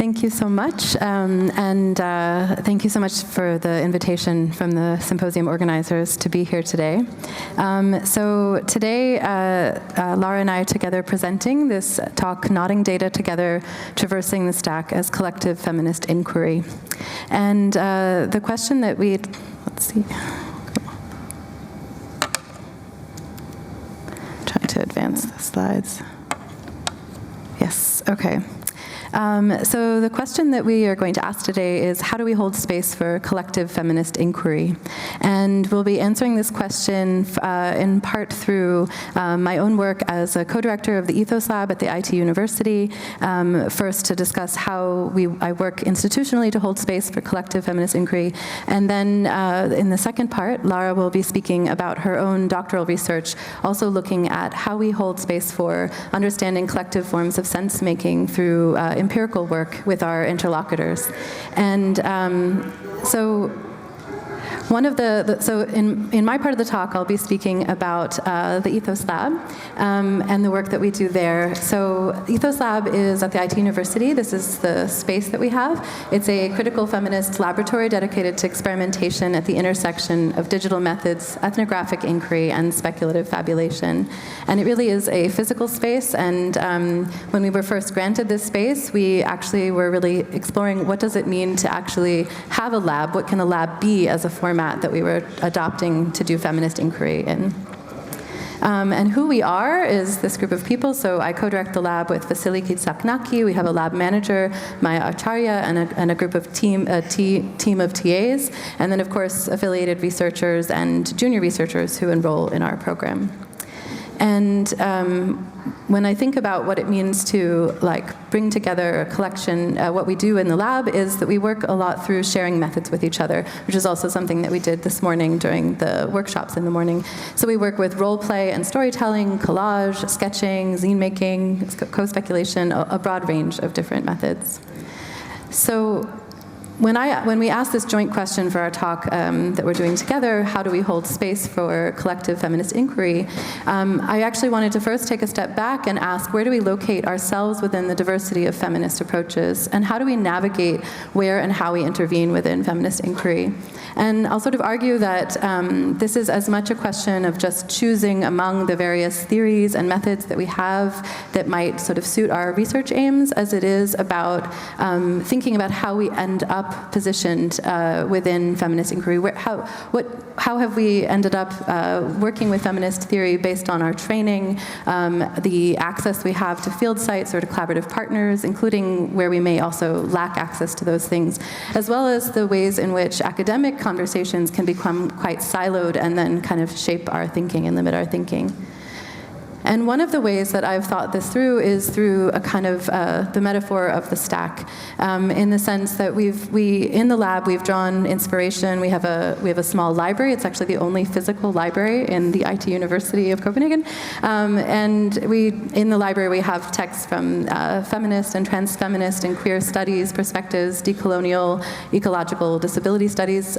Thank you so much, and thank you so much for the invitation from the symposium organizers to be here today. So today, Lara and I are together presenting this talk, Knotting Data Together, Traversing the Stack as Collective Feminist Inquiry. And the question that let's see. Trying to advance the slides. Yes, okay. So the question that we are going to ask today is, how do we hold space for collective feminist inquiry? And we'll be answering this question in part through my own work as a co-director of the Ethos Lab at the IT University, first to discuss how I work institutionally to hold space for collective feminist inquiry. And then in the second part, Lara will be speaking about her own doctoral research, also looking at how we hold space for understanding collective forms of sense-making through empirical work with our interlocutors. And so one of so in my part of the talk, I'll be speaking about the Ethos Lab and the work that we do there. So Ethos Lab is at the IT University. This is the space that we have. It's a critical feminist laboratory dedicated to experimentation at the intersection of digital methods, ethnographic inquiry, and speculative fabulation. And it really is a physical space. And when we were first granted this space, we actually were really exploring what does it mean to actually have a lab? What can a lab be as a format that we were adopting to do feminist inquiry in. And who we are is this group of people. So I co-direct the lab with Vasily Kitsaknaki. We have a lab manager, Maya Acharya, and a group of team of TAs, and then of course affiliated researchers and junior researchers who enroll in our program. And when I think about what it means to bring together a collection, what we do in the lab is that we work a lot through sharing methods with each other, which is also something that we did this morning during the workshops in the morning. So we work with role play and storytelling, collage, sketching, zine making, co-speculation, a broad range of different methods. So when we asked this joint question for our talk that we're doing together, how do we hold space for collective feminist inquiry, I actually wanted to first take a step back and ask, where do we locate ourselves within the diversity of feminist approaches, and how do we navigate where and how we intervene within feminist inquiry? And I'll sort of argue that this is as much a question of just choosing among the various theories and methods that we have that might sort of suit our research aims, as it is about thinking about how we end up positioned within feminist inquiry. How have we ended up working with feminist theory based on our training, the access we have to field sites or to collaborative partners, including where we may also lack access to those things, as well as the ways in which academic conversations can become quite siloed and then kind of shape our thinking and limit our thinking. And one of the ways that I've thought this through is through a kind of the metaphor of the stack, in the sense that in the lab we've drawn inspiration. We have a small library. It's actually the only physical library in the IT University of Copenhagen, and in the library we have texts from feminist and trans-feminist and queer studies perspectives, decolonial, ecological, disability studies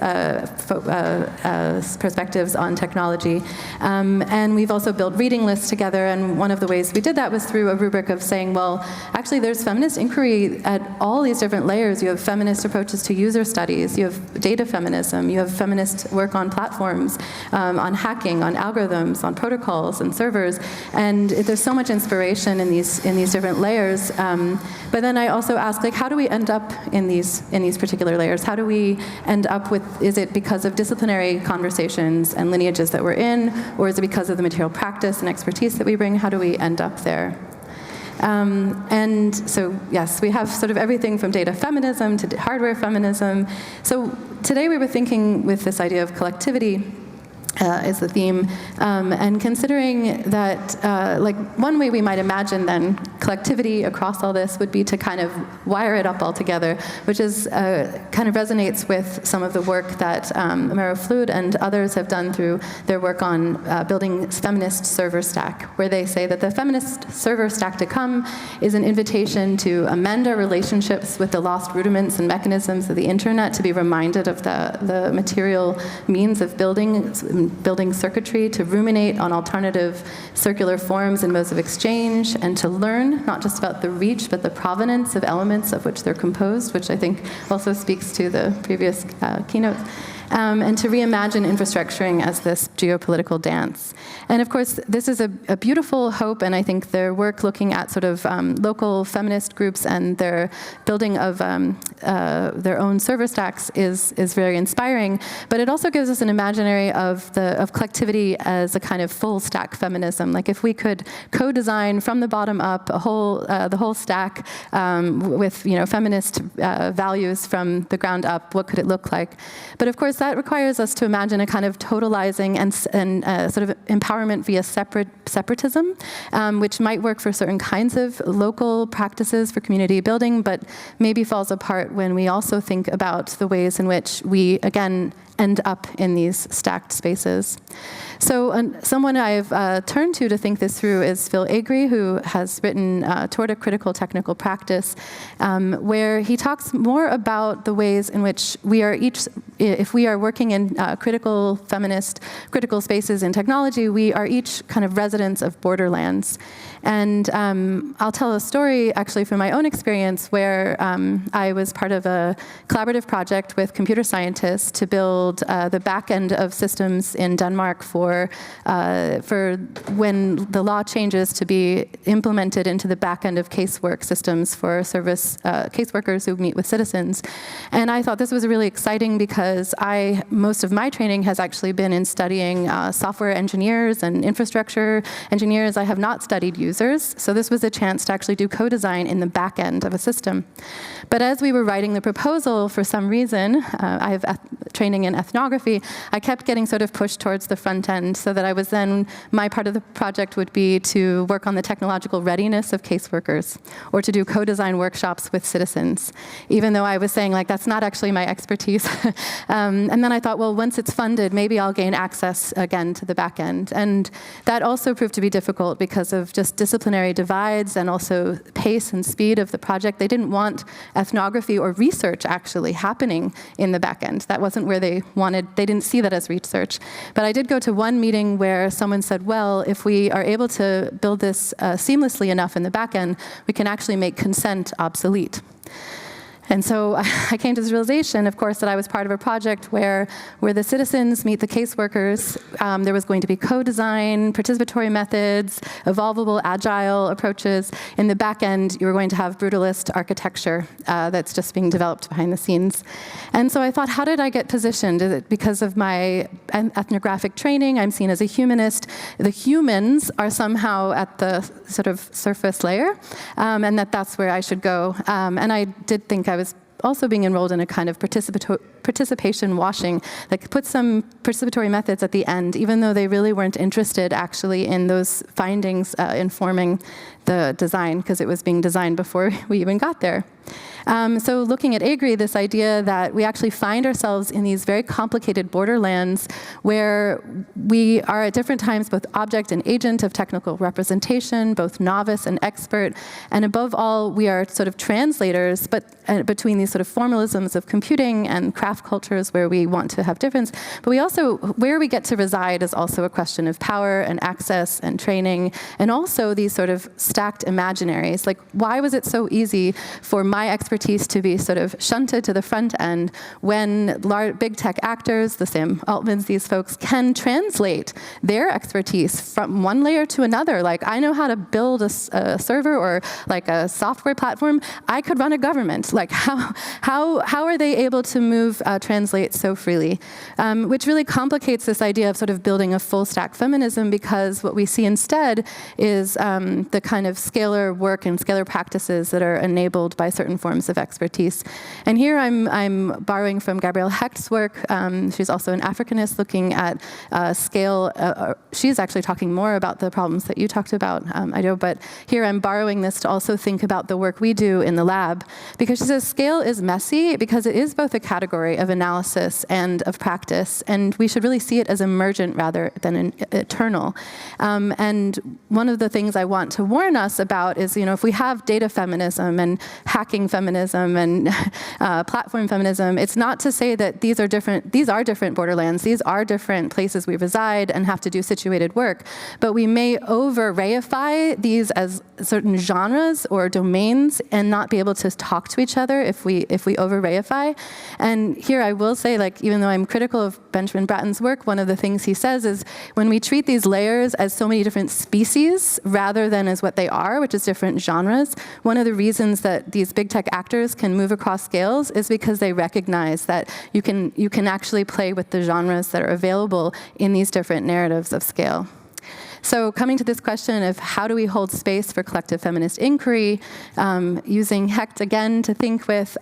perspectives on technology, and we've also built reading lists together. And one of the ways we did that was through a rubric of saying, well, actually there's feminist inquiry at all these different layers. You have feminist approaches to user studies, you have data feminism, you have feminist work on platforms, on hacking, on algorithms, on protocols and servers, and there's so much inspiration in these different layers. But then I also ask, how do we end up in these particular layers? How do we end up with, is it because of disciplinary conversations and lineages that we're in, or is it because of the material practice and expertise that we bring? How do we end up there? And so, yes, we have sort of everything from data feminism to hardware feminism. So today we were thinking with this idea of collectivity is the theme, and considering that, one way we might imagine then collectivity across all this would be to kind of wire it up all together, which is kind of resonates with some of the work that Amaro Flood and others have done through their work on building feminist server stack, where they say that the feminist server stack to come is an invitation to amend our relationships with the lost rudiments and mechanisms of the internet, to be reminded of the material means of building building circuitry, to ruminate on alternative circular forms and modes of exchange, and to learn not just about the reach, but the provenance of elements of which they're composed, which I think also speaks to the previous keynote. And to reimagine infrastructuring as this geopolitical dance. And of course, this is a beautiful hope, and I think their work looking at sort of local feminist groups and their building of their own server stacks is very inspiring. But it also gives us an imaginary of collectivity as a kind of full stack feminism. Like if we could co-design from the bottom up the whole stack with feminist values from the ground up, what could it look like? But of course, that requires us to imagine a kind of totalizing and sort of empowerment via separatism, which might work for certain kinds of local practices for community building, but maybe falls apart when we also think about the ways in which we, again, end up in these stacked spaces. So someone I've turned to think this through is Phil Agri, who has written Toward a Critical Technical Practice, where he talks more about the ways in which we are each, if we are working in critical feminist, critical spaces in technology, we are each kind of residents of borderlands. And I'll tell a story actually from my own experience where I was part of a collaborative project with computer scientists to build the back end of systems in Denmark for when the law changes to be implemented into the back end of casework systems for service caseworkers who meet with citizens. And I thought this was really exciting because most of my training has actually been in studying software engineers and infrastructure engineers. I have not studied users, so this was a chance to actually do co-design in the back end of a system. But as we were writing the proposal, for some reason, I have training in ethnography, I kept getting sort of pushed towards the front end, so that I was then, my part of the project would be to work on the technological readiness of caseworkers, or to do co-design workshops with citizens, even though I was saying, like, that's not actually my expertise. And then I thought, well, once it's funded, maybe I'll gain access again to the back end. And that also proved to be difficult because of just disciplinary divides and also pace and speed of the project. They didn't want ethnography or research actually happening in the back end. That wasn't where they didn't see that as research. But I did go to one meeting where someone said, well, if we are able to build this seamlessly enough in the back end, we can actually make consent obsolete. And so I came to this realization, of course, that I was part of a project where the citizens meet the caseworkers. There was going to be co-design, participatory methods, evolvable, agile approaches. In the back end, you were going to have brutalist architecture that's just being developed behind the scenes. And so I thought, how did I get positioned? Is it because of my ethnographic training? I'm seen as a humanist. The humans are somehow at the sort of surface layer, and that's where I should go. And I did think I was also being enrolled in a kind of participation washing, like put some participatory methods at the end, even though they really weren't interested actually in those findings informing the design, because it was being designed before we even got there. So looking at Agri, this idea that we actually find ourselves in these very complicated borderlands where we are at different times both object and agent of technical representation, both novice and expert, and above all, we are sort of translators, but between these sort of formalisms of computing and craft cultures where we want to have difference. But we also, where we get to reside is also a question of power and access and training, and also these sort of stacked imaginaries. Like, why was it so easy for my expertise to be sort of shunted to the front end when big tech actors, the Sam Altmans, these folks, can translate their expertise from one layer to another? Like, I know how to build a server or like a software platform. I could run a government. Like, how are they able to translate so freely? Which really complicates this idea of sort of building a full stack feminism, because what we see instead is the kind of scalar work and scalar practices that are enabled by certain forms of expertise. And here I'm borrowing from Gabrielle Hecht's work. She's also an Africanist looking at scale. She's actually talking more about the problems that you talked about, Ido, but here I'm borrowing this to also think about the work we do in the lab, because she says scale is messy because it is both a category of analysis and of practice, and we should really see it as emergent rather than eternal. And one of the things I want to warn us about is, if we have data feminism and hacking feminism feminism and platform feminism, it's not to say that these are different borderlands. These are different places we reside and have to do situated work. But we may over-reify these as certain genres or domains and not be able to talk to each other if we over-reify. And here I will say, like, even though I'm critical of Benjamin Bratton's work, one of the things he says is when we treat these layers as so many different species rather than as what they are, which is different genres, one of the reasons that these big tech actors can move across scales is because they recognize that you can actually play with the genres that are available in these different narratives of scale. So coming to this question of how do we hold space for collective feminist inquiry, using Hecht again to think with,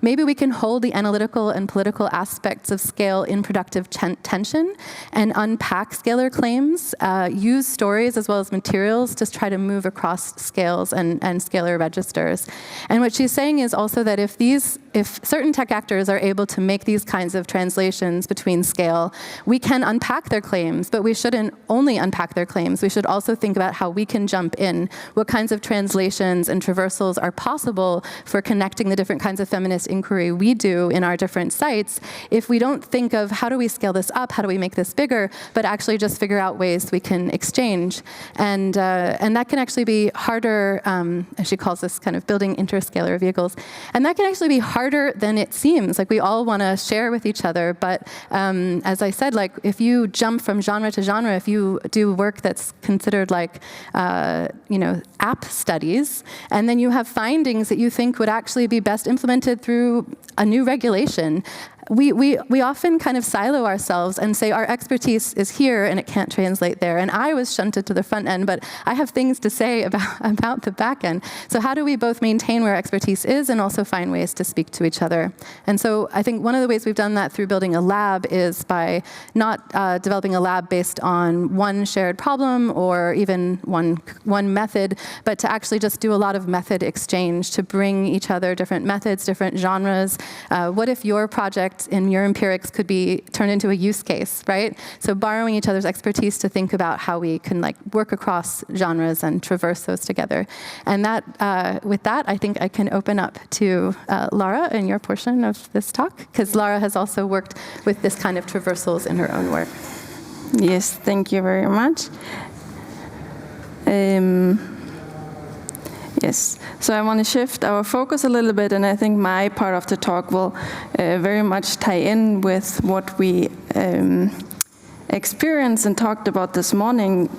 maybe we can hold the analytical and political aspects of scale in productive tension and unpack scalar claims, use stories as well as materials to try to move across scales and scalar registers. And what she's saying is also that if certain tech actors are able to make these kinds of translations between scale, we can unpack their claims, but we shouldn't only unpack their claims. We should also think about how we can jump in, what kinds of translations and traversals are possible for connecting the different kinds of feminist inquiry we do in our different sites, if we don't think of how do we scale this up, how do we make this bigger, but actually just figure out ways we can exchange. And that can actually be harder, as she calls this kind of building interscalar vehicles, and that can actually be harder than it seems. Like, we all want to share with each other, but as I said, like, if you jump from genre to genre, if you do work that's considered like, app studies, and then you have findings that you think would actually be best implemented through a new regulation, we often kind of silo ourselves and say our expertise is here and it can't translate there. And I was shunted to the front end, but I have things to say about the back end. So how do we both maintain where expertise is and also find ways to speak to each other? And so I think one of the ways we've done that through building a lab is by not developing a lab based on one shared problem or even one method, but to actually just do a lot of method exchange to bring each other different methods, different genres. What if your project in your empirics could be turned into a use case, right? So borrowing each other's expertise to think about how we can work across genres and traverse those together. And that, with that, I think I can open up to Lara in your portion of this talk, because Lara has also worked with this kind of traversals in her own work. Yes, thank you very much. Yes, so I want to shift our focus a little bit, and I think my part of the talk will very much tie in with what we experienced and talked about this morning,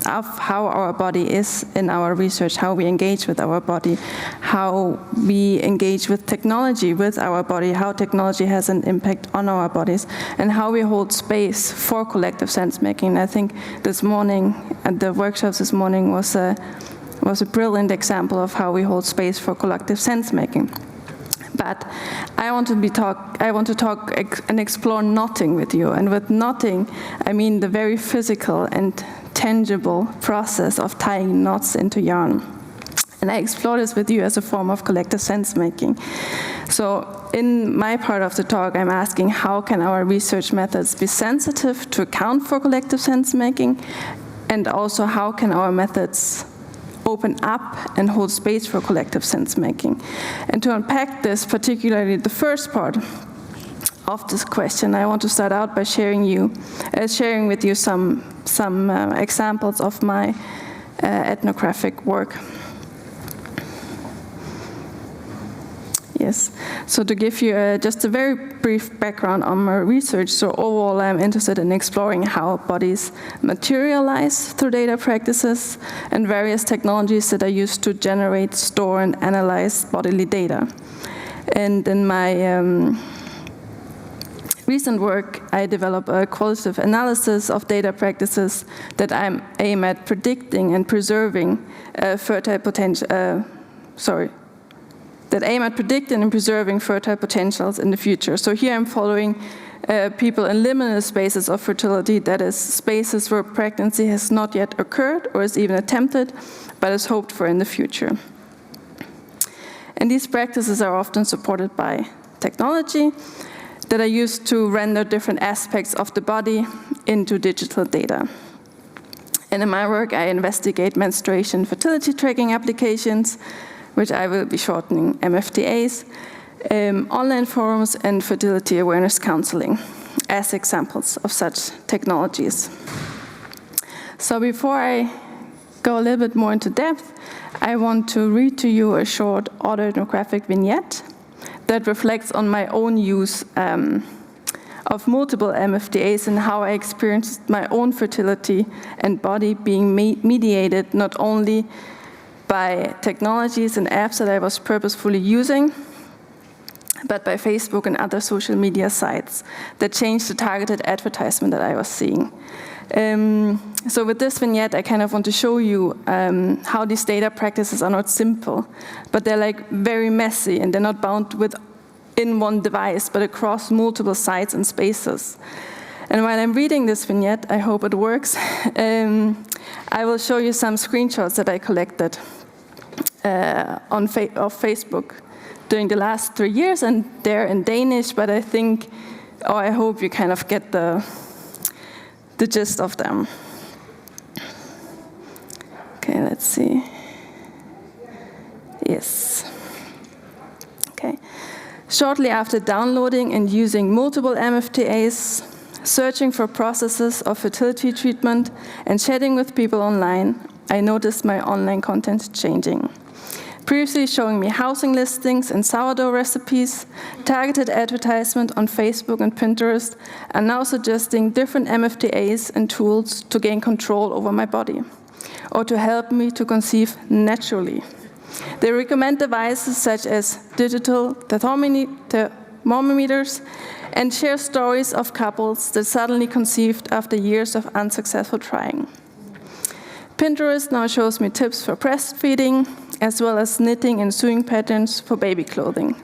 of how our body is in our research, how we engage with our body, how we engage with technology with our body, how technology has an impact on our bodies, and how we hold space for collective sense-making. I think this morning, at the workshops this morning, was a brilliant example of how we hold space for collective sense-making. But I want to talk and explore knotting with you. And with knotting, I mean the very physical and tangible process of tying knots into yarn. And I explore this with you as a form of collective sense-making. So in my part of the talk, I'm asking how can our research methods be sensitive to account for collective sense-making, and also how can our methods open up and hold space for collective sense-making. And to unpack this, particularly the first part of this question, I want to start out by sharing with you some examples of my ethnographic work. Yes, so to give you just a very brief background on my research, so overall I'm interested in exploring how bodies materialize through data practices and various technologies that are used to generate, store, and analyze bodily data. And in my recent work, I develop a qualitative analysis of data practices that aim at predicting and preserving fertile potentials in the future. So here I'm following people in liminal spaces of fertility, that is, spaces where pregnancy has not yet occurred or is even attempted, but is hoped for in the future. And these practices are often supported by technology that are used to render different aspects of the body into digital data. And in my work, I investigate menstruation fertility tracking applications, which I will be shortening MFTAs, online forums, and fertility awareness counseling as examples of such technologies. So before I go a little bit more into depth, I want to read to you a short autoethnographic vignette that reflects on my own use of multiple MFTAs and how I experienced my own fertility and body being mediated not only by technologies and apps that I was purposefully using, but by Facebook and other social media sites that changed the targeted advertisement that I was seeing. So with this vignette, I kind of want to show you how these data practices are not simple, but they're like very messy, and they're not bound within one device, but across multiple sites and spaces. And while I'm reading this vignette, I hope it works, I will show you some screenshots that I collected of Facebook during the last 3 years, and they're in Danish, but I think, or I hope you kind of get the gist of them. Okay, let's see. Yes. Okay. Shortly after downloading and using multiple MFTAs, searching for processes of fertility treatment, and chatting with people online, I noticed my online content changing. Previously showing me housing listings and sourdough recipes, targeted advertisement on Facebook and Pinterest, and now suggesting different MFTAs and tools to gain control over my body, or to help me to conceive naturally. They recommend devices such as digital thermometers and share stories of couples that suddenly conceived after years of unsuccessful trying. Pinterest now shows me tips for breastfeeding, as well as knitting and sewing patterns for baby clothing.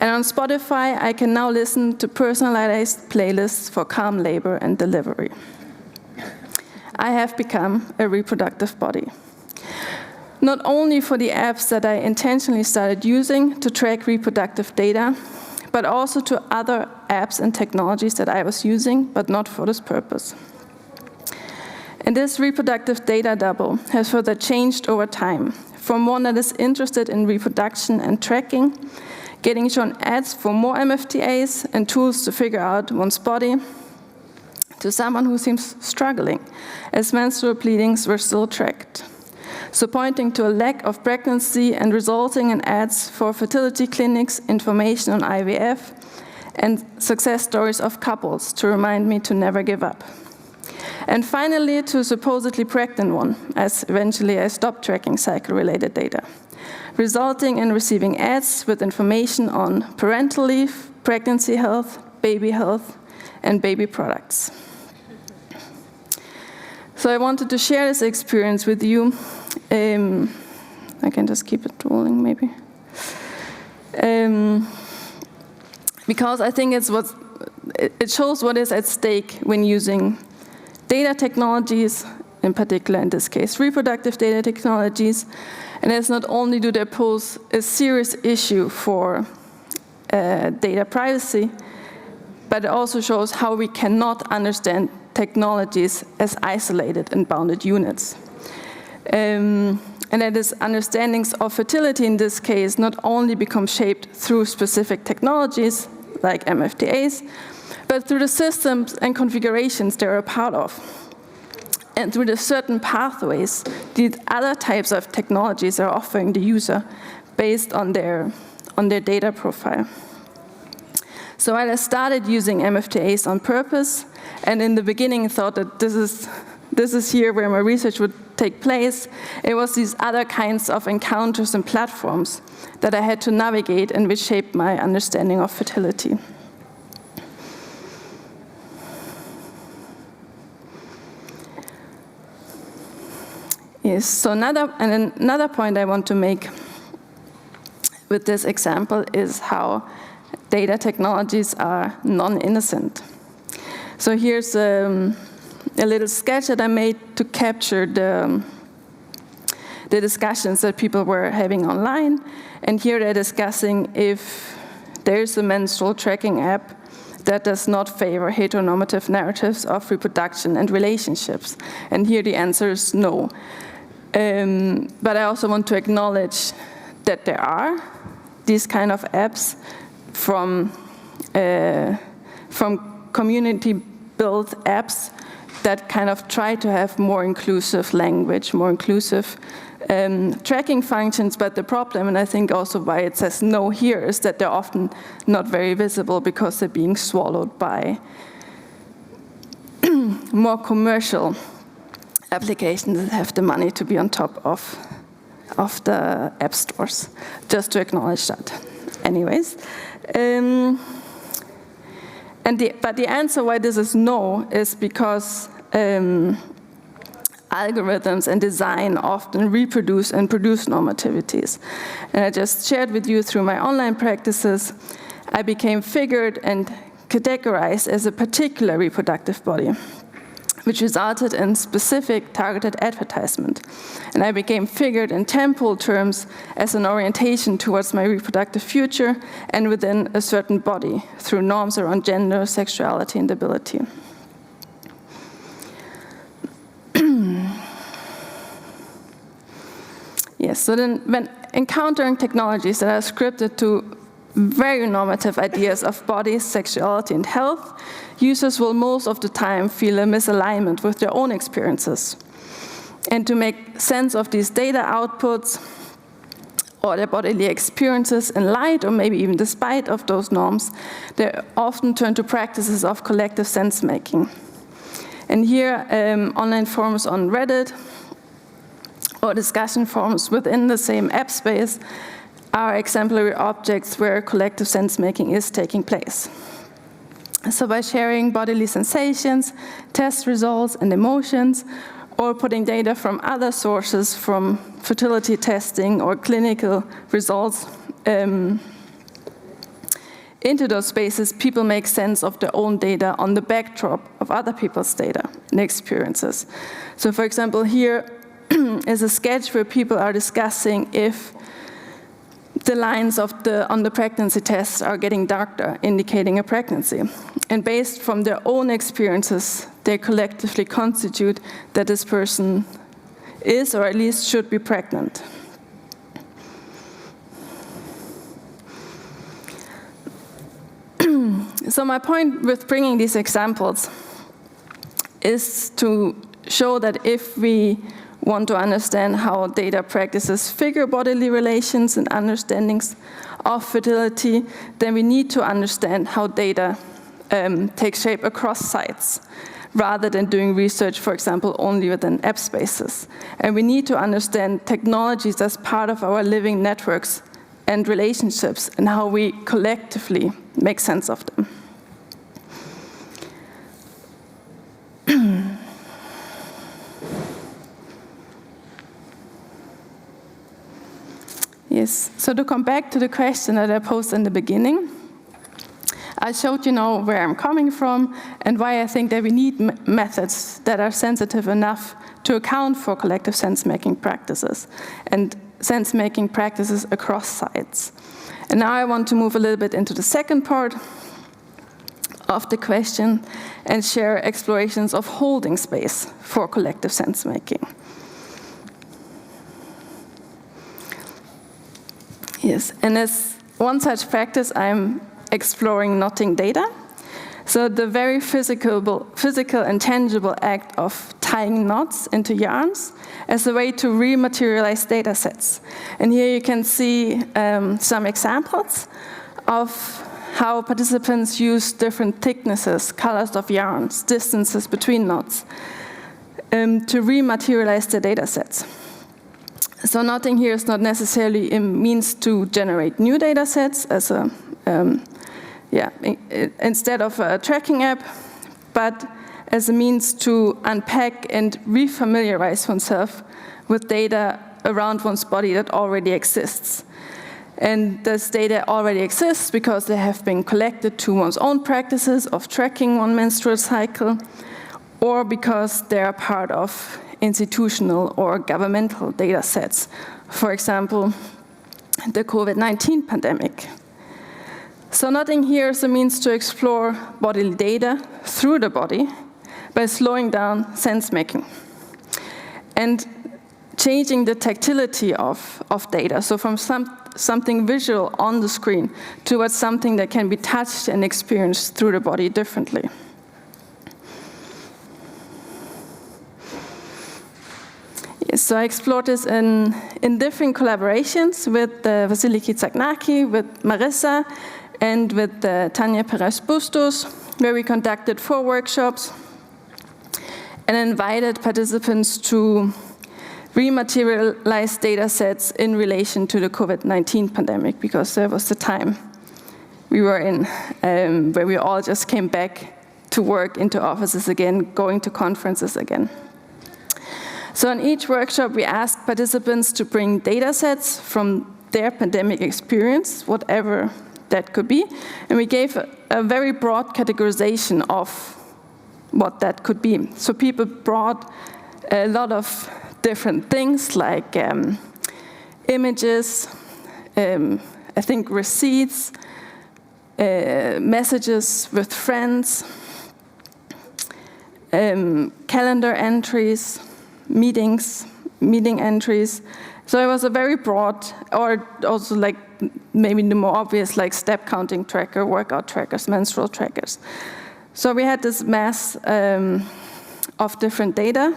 And on Spotify, I can now listen to personalized playlists for calm labor and delivery. I have become a reproductive body. Not only for the apps that I intentionally started using to track reproductive data, but also to other apps and technologies that I was using, but not for this purpose. And this reproductive data double has further changed over time, from one that is interested in reproduction and tracking, getting shown ads for more MFTAs and tools to figure out one's body, to someone who seems struggling, as menstrual bleedings were still tracked. So pointing to a lack of pregnancy and resulting in ads for fertility clinics, information on IVF, and success stories of couples to remind me to never give up. And finally, to a supposedly pregnant one, as eventually I stopped tracking cycle-related data, resulting in receiving ads with information on parental leave, pregnancy health, and baby products. So I wanted to share this experience with you. I can just keep it rolling, maybe. Because I think it shows what is at stake when using data technologies, in particular in this case, reproductive data technologies, and it's not only do they pose a serious issue for data privacy, but it also shows how we cannot understand technologies as isolated and bounded units. And that is understandings of fertility in this case not only become shaped through specific technologies like MFTAs, but through the systems and configurations they're a part of, and through the certain pathways these other types of technologies are offering the user based on their data profile. So while I started using MFTAs on purpose, and in the beginning thought that this is here where my research would take place, it was these other kinds of encounters and platforms that I had to navigate and which shaped my understanding of fertility. Yes, so another point I want to make with this example is how data technologies are non-innocent. So here's a little sketch that I made to capture the discussions that people were having online. And here they're discussing if there's a menstrual tracking app that does not favor heteronormative narratives of reproduction and relationships. And here the answer is no. But I also want to acknowledge that there are these kind of apps from community-built apps that kind of try to have more inclusive language, more inclusive tracking functions, but the problem, and I think also why it says no here, is that they're often not very visible because they're being swallowed by more commercial applications that have the money to be on top of the app stores, just to acknowledge that. Anyways, but the answer why this is no is because algorithms and design often reproduce and produce normativities. And I just shared with you through my online practices, I became figured and categorized as a particular reproductive body, which resulted in specific targeted advertisement. And I became figured in temporal terms as an orientation towards my reproductive future and within a certain body through norms around gender, sexuality, and ability. Yes, so then when encountering technologies that are scripted to very normative ideas of bodies, sexuality, and health, users will most of the time feel a misalignment with their own experiences. And to make sense of these data outputs or their bodily experiences in light or maybe even despite of those norms, they often turn to practices of collective sense-making. And here, online forums on Reddit or discussion forums within the same app space are exemplary objects where collective sense-making is taking place. So by sharing bodily sensations, test results, and emotions, or putting data from other sources, from fertility testing or clinical results, into those spaces, people make sense of their own data on the backdrop of other people's data and experiences. So for example, here is a sketch where people are discussing if the lines on the pregnancy tests are getting darker, indicating a pregnancy. And based from their own experiences, they collectively constitute that this person is, or at least should be, pregnant. So my point with bringing these examples is to show that if we want to understand how data practices figure bodily relations and understandings of fertility, then we need to understand how data takes shape across sites, rather than doing research, for example, only within app spaces. And we need to understand technologies as part of our living networks and relationships and how we collectively make sense of them. Yes, so to come back to the question that I posed in the beginning, I showed you now where I'm coming from and why I think that we need methods that are sensitive enough to account for collective sense-making practices and sense-making practices across sites. And now I want to move a little bit into the second part of the question and share explorations of holding space for collective sense-making. Yes, and as one such practice, I'm exploring knotting data. So the very physical and tangible act of tying knots into yarns as a way to rematerialize data sets. And here you can see some examples of how participants use different thicknesses, colors of yarns, distances between knots to rematerialize the data sets. So knotting here is not necessarily a means to generate new data sets as a instead of a tracking app, but as a means to unpack and refamiliarize oneself with data around one's body that already exists. And this data already exists because they have been collected to one's own practices of tracking one menstrual cycle, or because they are part of institutional or governmental data sets. For example, the COVID-19 pandemic. So knotting here is a means to explore bodily data through the body by slowing down sense-making and changing the tactility of data. So from something visual on the screen towards something that can be touched and experienced through the body differently. So I explored this in different collaborations with Vasily Kitsagnaki, with Marisa, and with Tanya Perez-Bustos, where we conducted 4 workshops and invited participants to rematerialize data sets in relation to the COVID-19 pandemic, because that was the time we were in, where we all just came back to work, into offices again, going to conferences again. So in each workshop, we asked participants to bring data sets from their pandemic experience, whatever that could be, and we gave a very broad categorization of what that could be. So people brought a lot of different things, like images, I think receipts, messages with friends, calendar entries, meeting entries. So it was a very broad, or also like maybe the more obvious, like step counting tracker, workout trackers, menstrual trackers. So we had this mass of different data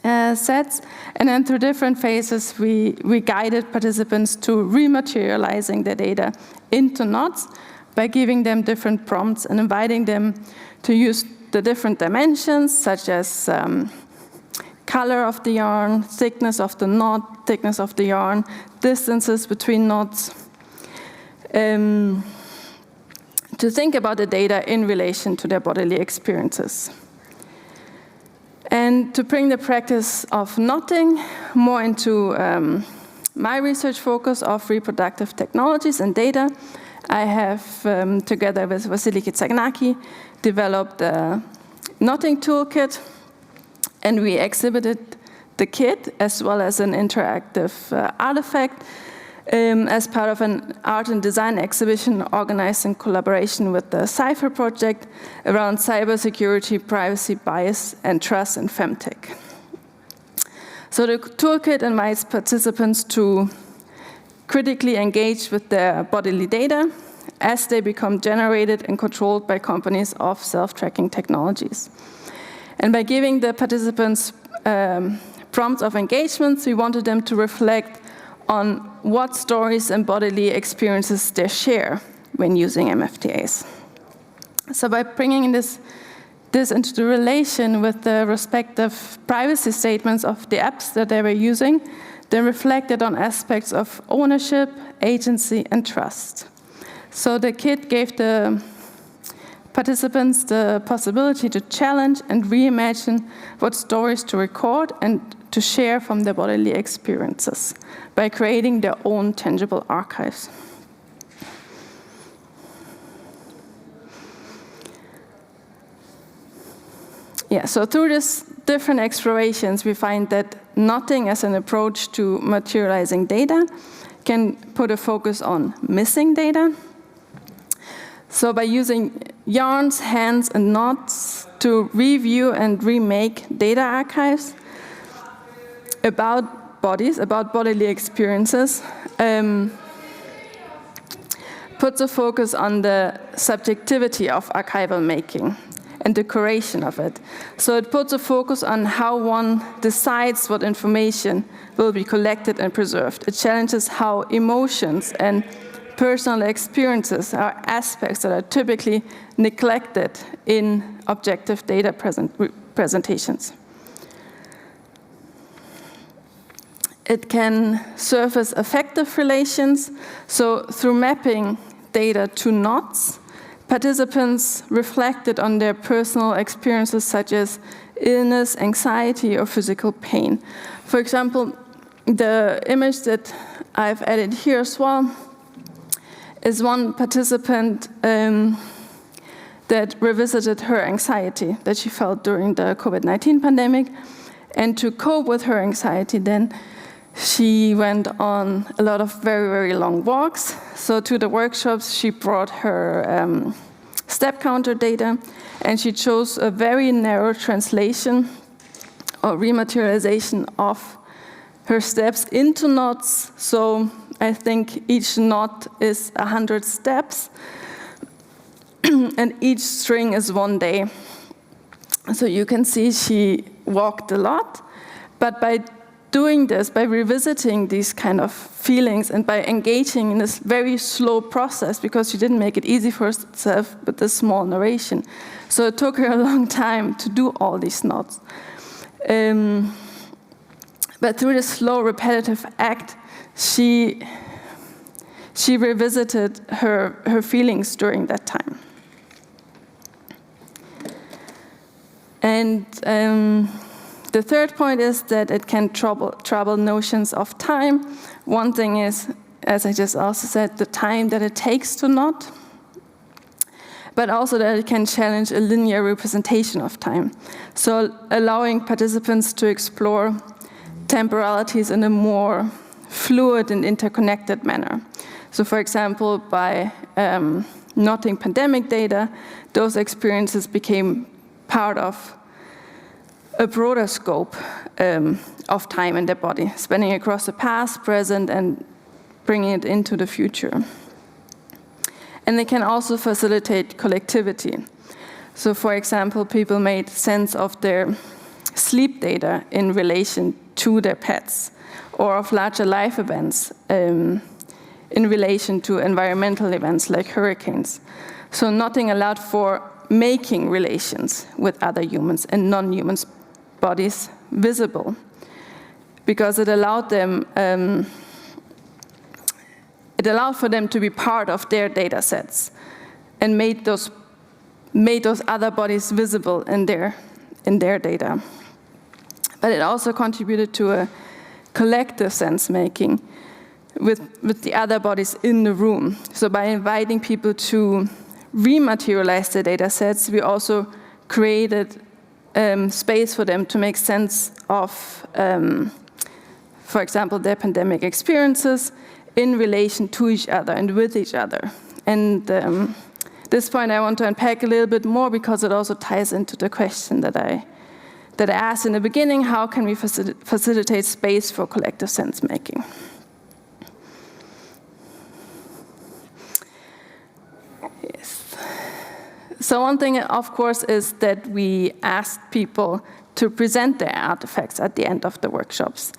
sets, and then through different phases, we guided participants to rematerializing the data into knots by giving them different prompts and inviting them to use the different dimensions, such as color of the yarn, thickness of the knot, thickness of the yarn, distances between knots, to think about the data in relation to their bodily experiences. And to bring the practice of knotting more into my research focus of reproductive technologies and data, I have, together with Vasily Kitsagnaki, developed a knotting toolkit, and we exhibited the kit as well as an interactive artifact as part of an art and design exhibition organized in collaboration with the Cypher project around cybersecurity, privacy, bias, and trust in femtech. So the toolkit invites participants to critically engage with their bodily data as they become generated and controlled by companies of self-tracking technologies. And by giving the participants prompts of engagements, we wanted them to reflect on what stories and bodily experiences they share when using MFTAs. So by bringing this into the relation with the respective privacy statements of the apps that they were using, they reflected on aspects of ownership, agency, and trust. So the kit gave the participants the possibility to challenge and reimagine what stories to record and to share from their bodily experiences by creating their own tangible archives. Yeah, so through these different explorations, we find that knotting as an approach to materializing data can put a focus on missing data. So by using yarns, hands, and knots to review and remake data archives about bodies, about bodily experiences, puts a focus on the subjectivity of archival making and the curation of it. So it puts a focus on how one decides what information will be collected and preserved. It challenges how emotions and personal experiences are aspects that are typically neglected in objective data presentations. It can serve as affective relations. So through mapping data to knots, participants reflected on their personal experiences such as illness, anxiety, or physical pain. For example, the image that I've added here as well is one participant that revisited her anxiety that she felt during the COVID-19 pandemic. And to cope with her anxiety, then she went on a lot of very, very long walks. So to the workshops, she brought her step counter data, and she chose a very narrow translation or rematerialization of her steps into knots. So I think each knot is 100 steps, and each string is 1 day. So you can see she walked a lot, but by doing this, by revisiting these kind of feelings and by engaging in this very slow process, because she didn't make it easy for herself with this small narration. So it took her a long time to do all these knots. But through this slow, repetitive act, she revisited her feelings during that time. And the third point is that it can trouble notions of time. One thing is, as I just also said, the time that it takes to knot, but also that it can challenge a linear representation of time. So allowing participants to explore temporalities in a more fluid and interconnected manner. So for example, by knotting pandemic data, those experiences became part of a broader scope of time in their body, spanning across the past, present, and bringing it into the future. And they can also facilitate collectivity. So for example, people made sense of their sleep data in relation to their pets, or of larger life events in relation to environmental events like hurricanes. So knotting allowed for making relations with other humans and non-humans' bodies visible, because it allowed for them to be part of their data sets and made those other bodies visible in their data. But it also contributed to a collective sense-making with the other bodies in the room. So by inviting people to rematerialize their data sets, we also created space for them to make sense of, for example, their pandemic experiences in relation to each other and with each other. And this point I want to unpack a little bit more, because it also ties into the question that I asked in the beginning: how can we facilitate space for collective sense-making? Yes. So one thing, of course, is that we asked people to present their artifacts at the end of the workshops,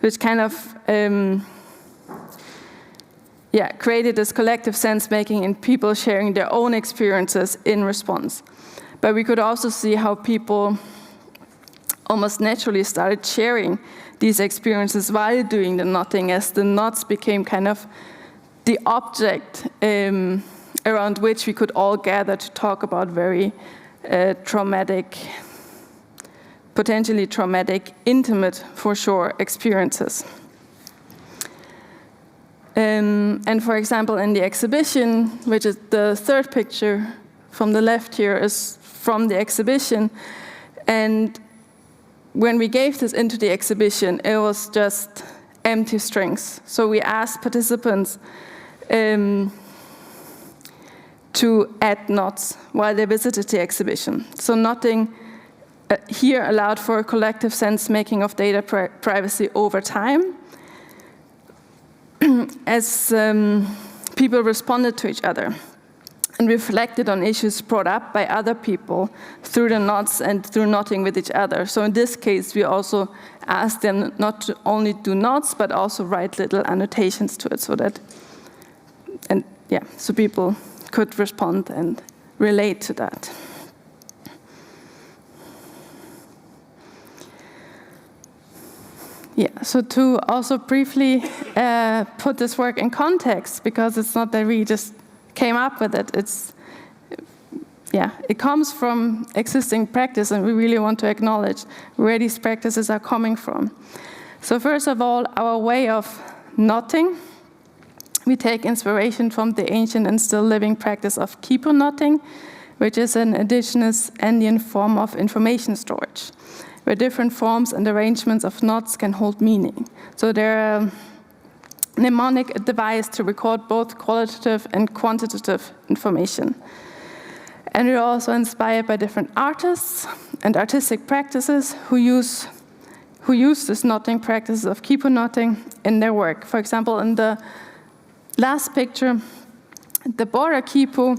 which kind of created this collective sense-making and people sharing their own experiences in response. But we could also see how people almost naturally started sharing these experiences while doing the knotting, as the knots became kind of the object around which we could all gather to talk about very traumatic, potentially traumatic, intimate, for sure, experiences. And for example, in the exhibition, which is the third picture from the left here, is from the exhibition. And when we gave this into the exhibition, it was just empty strings. So we asked participants to add knots while they visited the exhibition. So knotting here allowed for a collective sense-making of data privacy over time, as people responded to each other and reflected on issues brought up by other people through the knots and through knotting with each other. So in this case, we also asked them not to only do knots, but also write little annotations to it, so people could respond and relate to that. Yeah, so to also briefly put this work in context, because it's not that we just came up with it, it comes from existing practice, and we really want to acknowledge where these practices are coming from. So first of all, our way of knotting, we take inspiration from the ancient and still living practice of kipo knotting, which is an indigenous Andean form of information storage, where different forms and arrangements of knots can hold meaning. So they're a mnemonic device to record both qualitative and quantitative information. And we're also inspired by different artists and artistic practices who who use this knotting practice of kipu knotting in their work. For example, in the last picture, the border kipu,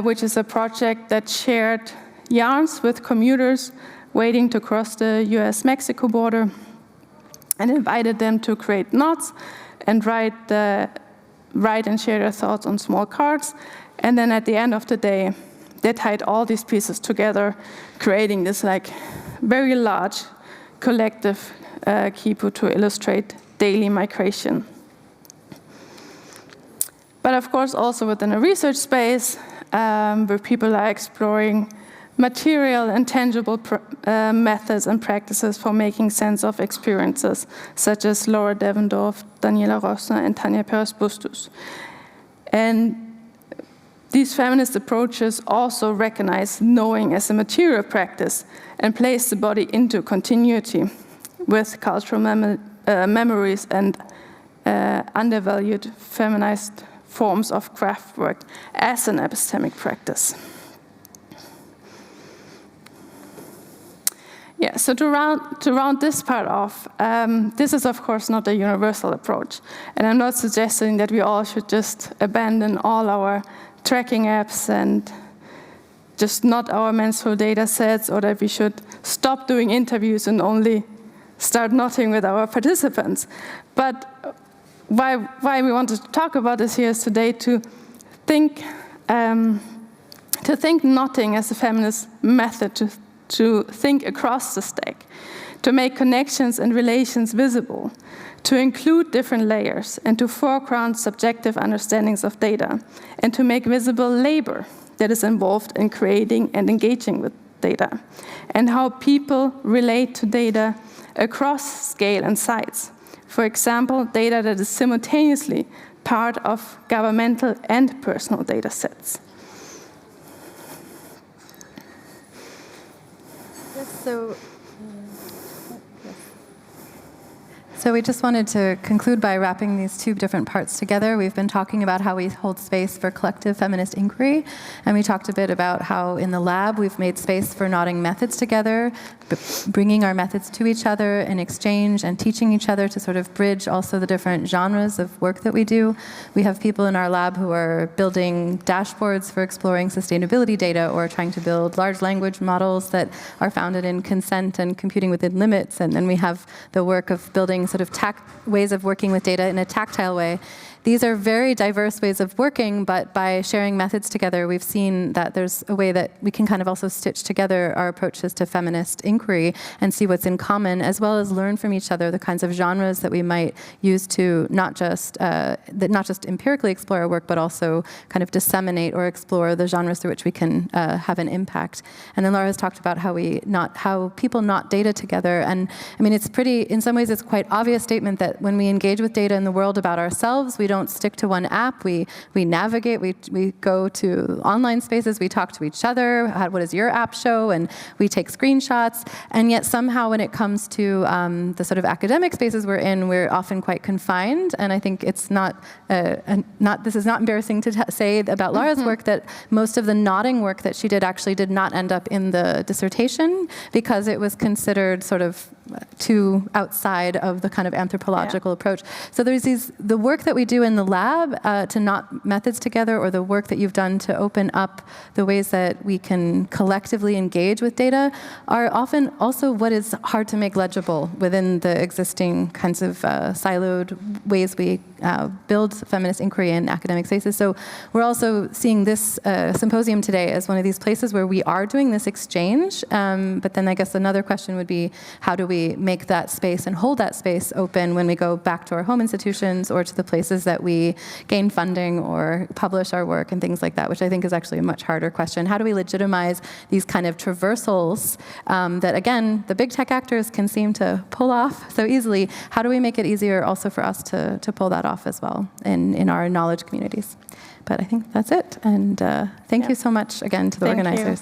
which is a project that shared yarns with commuters waiting to cross the US-Mexico border, and invited them to create knots and write and share their thoughts on small cards. And then at the end of the day, they tied all these pieces together, creating this like very large collective kipu to illustrate daily migration. But of course, also within a research space, where people are exploring material and tangible methods and practices for making sense of experiences, such as Laura Devendorf, Daniela Rossner, and Tanja Perez-Bustos. And these feminist approaches also recognize knowing as a material practice and place the body into continuity with cultural memories and undervalued feminized forms of craft work as an epistemic practice. Yeah, so to round this part off, this is of course not a universal approach, and I'm not suggesting that we all should just abandon all our tracking apps and just not our menstrual data sets, or that we should stop doing interviews and only start knotting with our participants. But why we wanted to talk about this here is today to think knotting as a feminist method to think across the stack, to make connections and relations visible, to include different layers, and to foreground subjective understandings of data, and to make visible labor that is involved in creating and engaging with data, and how people relate to data across scale and size. For example, data that is simultaneously part of governmental and personal data sets. So we just wanted to conclude by wrapping these two different parts together. We've been talking about how we hold space for collective feminist inquiry, and we talked a bit about how in the lab we've made space for knotting methods together, bringing our methods to each other in exchange and teaching each other to sort of bridge also the different genres of work that we do. We have people in our lab who are building dashboards for exploring sustainability data, or trying to build large language models that are founded in consent and computing within limits. And then we have the work of building sort of ways of working with data in a tactile way. These are very diverse ways of working, but by sharing methods together, we've seen that there's a way that we can kind of also stitch together our approaches to feminist inquiry and see what's in common, as well as learn from each other the kinds of genres that we might use to not just empirically explore our work, but also kind of disseminate or explore the genres through which we can have an impact. And then Lara has talked about how people knot data together. And I mean, it's pretty, in some ways, it's quite obvious statement that when we engage with data in the world about ourselves, we don't stick to one app. We navigate, we go to online spaces, we talk to each other, what does your app show, and we take screenshots. And yet somehow when it comes to the sort of academic spaces we're in, we're often quite confined. And I think it's this is not embarrassing to say about Lara's work, that most of the knotting work that she did actually did not end up in the dissertation, because it was considered sort of too outside of the kind of anthropological approach. So there's the work that we do in the lab to knot methods together, or the work that you've done to open up the ways that we can collectively engage with data, are often also what is hard to make legible within the existing kinds of siloed ways we build feminist inquiry in academic spaces. So we're also seeing this symposium today as one of these places where we are doing this exchange. But then I guess another question would be, how do we make that space and hold that space open when we go back to our home institutions or to the places that we gain funding or publish our work and things like that, which I think is actually a much harder question. How do we legitimize these kind of traversals that, again, the big tech actors can seem to pull off so easily? How do we make it easier also for us to pull that off as well in our knowledge communities? But I think that's it. And thank you so much again to the organizers.